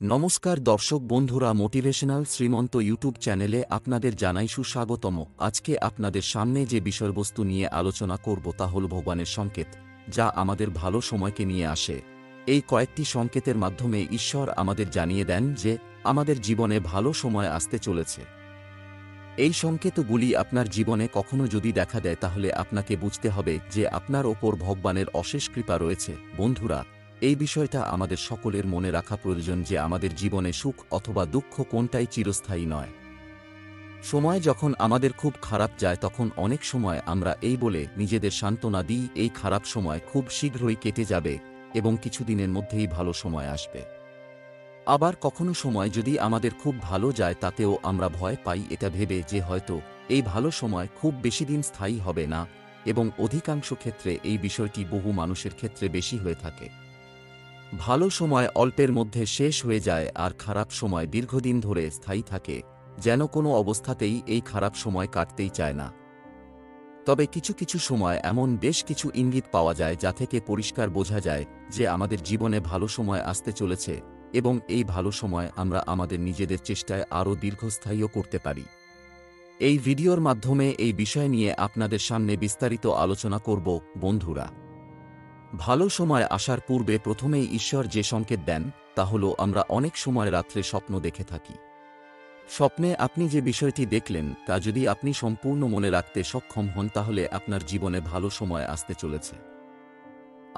নমস্কার দর্শক বন্ধুরা, মোটিভেশনাল শ্রীমন্ত ইউটিউব চ্যানেলে আপনাদের জানাই সুস্বাগতম। আজকে আপনাদের সামনে যে বিষয়বস্তু নিয়ে আলোচনা করব তা হল ভগবানের সংকেত, যা আমাদের ভালো সময়কে নিয়ে আসে। এই কয়েকটি সংকেতের মাধ্যমে ঈশ্বর আমাদের জানিয়ে দেন যে আমাদের জীবনে ভালো সময় আসতে চলেছে। এই সংকেতগুলি আপনার জীবনে কখনো যদি দেখা দেয় তাহলে আপনাকে বুঝতে হবে যে আপনার ওপর ভগবানের অশেষ কৃপা রয়েছে। বন্ধুরা, এই বিষয়টা আমাদের সকলের মনে রাখা প্রয়োজন যে আমাদের জীবনে সুখ অথবা দুঃখ কোনটাই চিরস্থায়ী নয়। সময় যখন আমাদের খুব খারাপ যায় তখন অনেক সময় আমরা এই বলে নিজেদের সান্ত্বনা দিই, এই খারাপ সময় খুব শীঘ্রই কেটে যাবে এবং কিছুদিনের মধ্যেই ভালো সময় আসবে। আবার কখনো সময় যদি আমাদের খুব ভালো যায় তাতেও আমরা ভয় পাই, এটা ভেবে যে হয়তো এই ভালো সময় খুব বেশি দিন স্থায়ী হবে না, এবং অধিকাংশ ক্ষেত্রে এই বিষয়টি বহু মানুষের ক্ষেত্রে বেশি হয়ে থাকে। ভালো সময় অল্পের মধ্যে শেষ হয়ে যায় আর খারাপ সময় দীর্ঘদিন ধরে স্থায়ী থাকে, যেন কোনো অবস্থাতেই এই খারাপ সময় কাটতেই চায় না। তবে কিছু কিছু সময় এমন বেশ কিছু ইঙ্গিত পাওয়া যায় যা থেকে পরিষ্কার বোঝা যায় যে আমাদের জীবনে ভালো সময় আসতে চলেছে, এবং এই ভালো সময় আমরা আমাদের নিজেদের চেষ্টায় আরও দীর্ঘস্থায়ীও করতে পারি। এই ভিডিওর মাধ্যমে এই বিষয় নিয়ে আপনাদের সামনে বিস্তারিত আলোচনা করব। বন্ধুরা, ভালো সময় আসার পূর্বে প্রথমেই ঈশ্বর যে সংকেত দেন তা হল আমরা অনেক সময় রাত্রে স্বপ্ন দেখে থাকি। স্বপ্নে আপনি যে বিষয়টি দেখলেন তা যদি আপনি সম্পূর্ণ মনে রাখতে সক্ষম হন তাহলে আপনার জীবনে ভালো সময় আসতে চলেছে।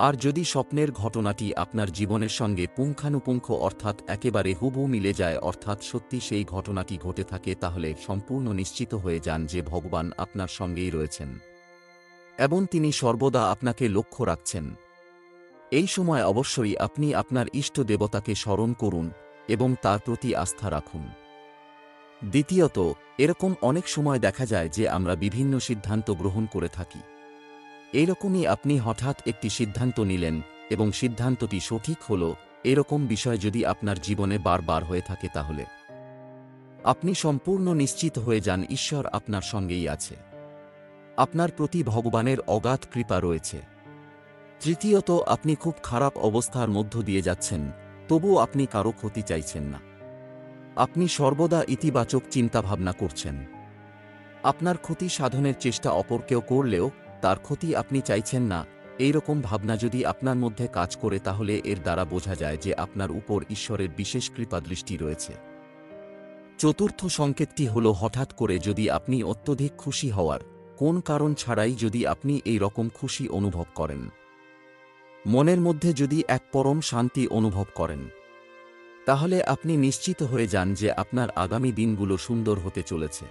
আর যদি স্বপ্নের ঘটনাটি আপনার জীবনের সঙ্গে পুঙ্খানুপুঙ্খ অর্থাৎ একেবারে হুবহু মিলে যায়, অর্থাৎ সত্যি সেই ঘটনাটি ঘটে থাকে, তাহলে সম্পূর্ণ নিশ্চিত হয়ে যান যে ভগবান আপনার সঙ্গেই রয়েছেন এবং তিনি সর্বদা আপনাকে লক্ষ্য রাখছেন। এই সময় অবশ্যই আপনি আপনার ইষ্ট দেবতাকে স্মরণ করুন এবং তার প্রতি আস্থা রাখুন। দ্বিতীয়ত, এরকম অনেক সময় দেখা যায় যে আমরা বিভিন্ন সিদ্ধান্ত গ্রহণ করে থাকি। এইরকমই আপনি হঠাৎ একটি সিদ্ধান্ত নিলেন এবং সিদ্ধান্তটি সঠিক হল, এরকম বিষয় যদি আপনার জীবনে বারবার হয়ে থাকে তাহলে আপনি সম্পূর্ণ নিশ্চিত হয়ে যান ঈশ্বর আপনার সঙ্গেই আছে, আপনার প্রতি ভগবানের অগাধ কৃপা রয়েছে। তৃতীয়ত, আপনি খুব খারাপ অবস্থার মধ্য দিয়ে যাচ্ছেন, তবুও আপনি কারো ক্ষতি চাইছেন না। আপনি সর্বদা ইতিবাচক চিন্তাভাবনা করছেন। আপনার ক্ষতি সাধনের চেষ্টা অপর কেউ করলেও তার ক্ষতি আপনি চাইছেন না। এই রকম ভাবনা যদি আপনার মধ্যে কাজ করে তাহলে এর দ্বারা বোঝা যায় যে আপনার উপর ঈশ্বরের বিশেষ কৃপা দৃষ্টি রয়েছে। চতুর্থ সংকেতটি হল হঠাৎ করে যদি আপনি অত্যধিক খুশি হওয়ার কোন কারণ ছাড়াই যদি আপনি এই রকম খুশি অনুভব করেন, মনের মধ্যে যদি এক পরম শান্তি অনুভব করেন, তাহলে আপনি নিশ্চিত হয়ে যান যে আপনার আগামী দিনগুলো সুন্দর হতে চলেছে,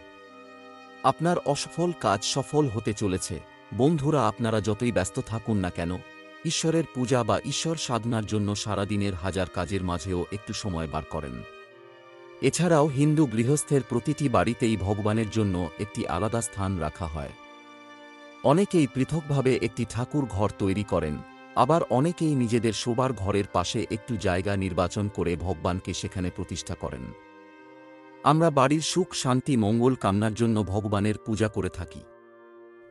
আপনার অসফল কাজ সফল হতে চলেছে। বন্ধুরা, আপনারা যতই ব্যস্ত থাকুন না কেন, ঈশ্বরের পূজা বা ঈশ্বর সাধনার জন্য সারাদিনের হাজার কাজের মাঝেও একটু সময় বার করেন। এছাড়াও হিন্দু গৃহস্থের প্রতিটি বাড়িতেই ভগবানের জন্য একটি আলাদা স্থান রাখা হয়। অনেকেই পৃথকভাবে একটি ঠাকুর ঘর তৈরি করেন, আবার অনেকেই নিজেদের শোবার ঘরের পাশে একটু জায়গা নির্বাচন করে ভগবানকে সেখানে প্রতিষ্ঠা করেন। আমরা বাড়ির সুখ শান্তি মঙ্গল কামনার জন্য ভগবানের পূজা করে থাকি,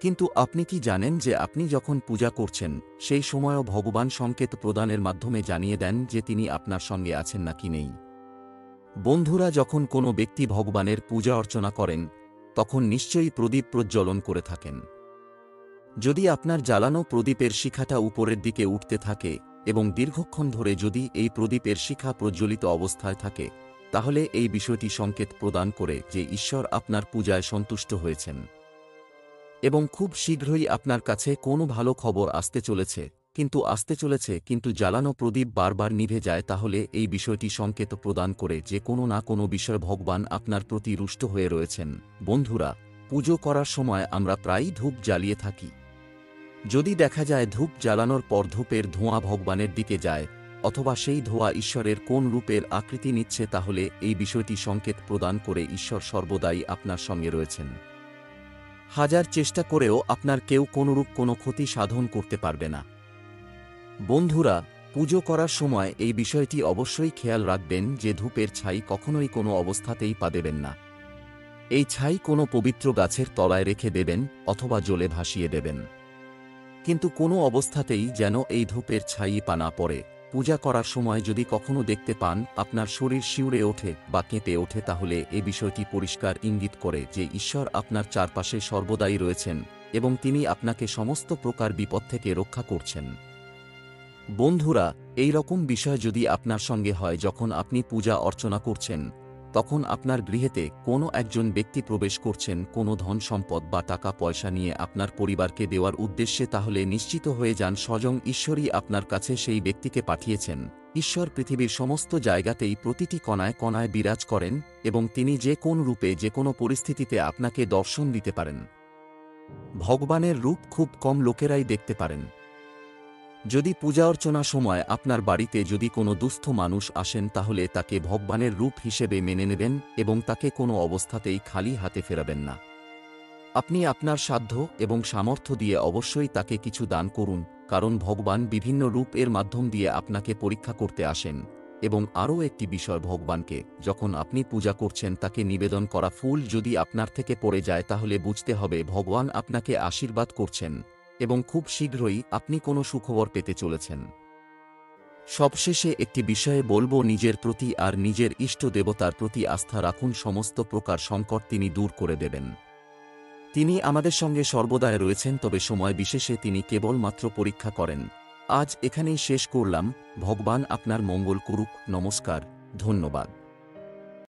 কিন্তু আপনি কি জানেন যে আপনি যখন পূজা করছেন সেই সময়ও ভগবান সংকেত প্রদানের মাধ্যমে জানিয়ে দেন যে তিনি আপনার সঙ্গে আছেন নাকি নেই? বন্ধুরা, যখন কোনো ব্যক্তি ভগবানের পূজা অর্চনা করেন তখন নিশ্চয়ই প্রদীপ প্রজ্বলন করে থাকেন। যদি আপনার জ্বালানো প্রদীপের শিখাটা উপরের দিকে উঠতে থাকে এবং দীর্ঘক্ষণ ধরে যদি এই প্রদীপের শিখা প্রজ্বলিত অবস্থায় থাকে, তাহলে এই বিষয়টি সংকেত প্রদান করে যে ঈশ্বর আপনার পূজায় সন্তুষ্ট হয়েছেন এবং খুব শীঘ্রই আপনার কাছে কোনো ভালো খবর আসতে চলেছে। কিন্তু জ্বালানো প্রদীপ বারবার নিভে যায়, তাহলে এই বিষয়টি সংকেত প্রদান করে যে কোনো না কোনো বিষয় ভগবান আপনার প্রতি রুষ্ট হয়ে রয়েছেন। বন্ধুরা, পুজো করার সময় আমরা প্রায়ই ধূপ জ্বালিয়ে থাকি। যদি দেখা যায় ধূপ জ্বালানোর পর ধূপের ধোঁয়া ভগবানের দিকে যায় অথবা সেই ধোঁয়া ঈশ্বরের কোন রূপের আকৃতি নিচ্ছে, তাহলে এই বিষয়টি সংকেত প্রদান করে ঈশ্বর সর্বদাই আপনার সঙ্গে রয়েছেন। হাজার চেষ্টা করেও আপনার কেউ কোনরূপ কোনো ক্ষতি সাধন করতে পারবে না। বন্ধুরা, পুজো করার সময় এই বিষয়টি অবশ্যই খেয়াল রাখবেন যে ধূপের ছাই কখনোই কোনো অবস্থাতেই পা দেবেন না। এই ছাই কোনো পবিত্র গাছের তলায় রেখে দেবেন অথবা জলে ভাসিয়ে দেবেন, কিন্তু কোনো অবস্থাতেই যেন এই ধূপের ছাই পা না পড়ে, পূজা করার সময় যদি কখনো দেখতে পান আপনার শরীর শিউরে ওঠে বা কেঁপে ওঠে, তাহলে এ বিষয়টি পরিষ্কার ইঙ্গিত করে যে ঈশ্বর আপনার চারপাশে সর্বদাই রয়েছেন এবং তিনি আপনাকে সমস্ত প্রকার বিপদ থেকে রক্ষা করছেন। বন্ধুরা, এই রকম বিষয় যদি আপনার সঙ্গে হয় যখন আপনি পূজা অর্চনা করছেন, তখন আপনার গৃহেতে কোনো একজন ব্যক্তি প্রবেশ করছেন কোনো ধন সম্পদ বা টাকা পয়সা নিয়ে আপনার পরিবারকে দেওয়ার উদ্দেশ্যে, তাহলে নিশ্চিত হয়ে যান স্বয়ং ঈশ্বরই আপনার কাছে সেই ব্যক্তিকে পাঠিয়েছেন। ঈশ্বর পৃথিবীর সমস্ত জায়গাতেই প্রতিটি কণায় কণায় বিরাজ করেন এবং তিনি যে কোন রূপে যে কোনো পরিস্থিতিতে আপনাকে দর্শন দিতে পারেন। ভগবানের রূপ খুব কম লোকেরাই দেখতে পারেন। যদি পূজা অর্চনা সময় আপনার বাড়িতে যদি কোনো দুস্থ মানুষ আসেন, তাহলে তাকে ভগবানের রূপ হিসেবে মেনে নেবেন এবং তাকে কোনো অবস্থাতেই খালি হাতে ফেরাবেন না। আপনি আপনার সাধ্য এবং সামর্থ্য দিয়ে অবশ্যই তাকে কিছু দান করুন, কারণ ভগবান বিভিন্ন রূপ এর মাধ্যম দিয়ে আপনাকে পরীক্ষা করতে আসেন। এবং আরও একটি বিষয়, ভগবানকে যখন আপনি পূজা করছেন তাকে নিবেদন করা ফুল যদি আপনার থেকে পড়ে যায়, তাহলে বুঝতে হবে ভগবান আপনাকে আশীর্বাদ করছেন এবং খুব শীঘ্রই আপনি কোনো সুখবর পেতে চলেছেন। সবশেষে একটি বিষয়ে বলবো, নিজের প্রতি আর নিজের ইষ্ট দেবতার প্রতি আস্থা রাখুন। সমস্ত প্রকার সংকট তিনি দূর করে দেবেন। তিনি আমাদের সঙ্গে সর্বদাই রয়েছেন, তবে সময় বিশেষে তিনি কেবলমাত্র পরীক্ষা করেন। আজ এখানেই শেষ করলাম। ভগবান আপনার মঙ্গল করুক। নমস্কার, ধন্যবাদ।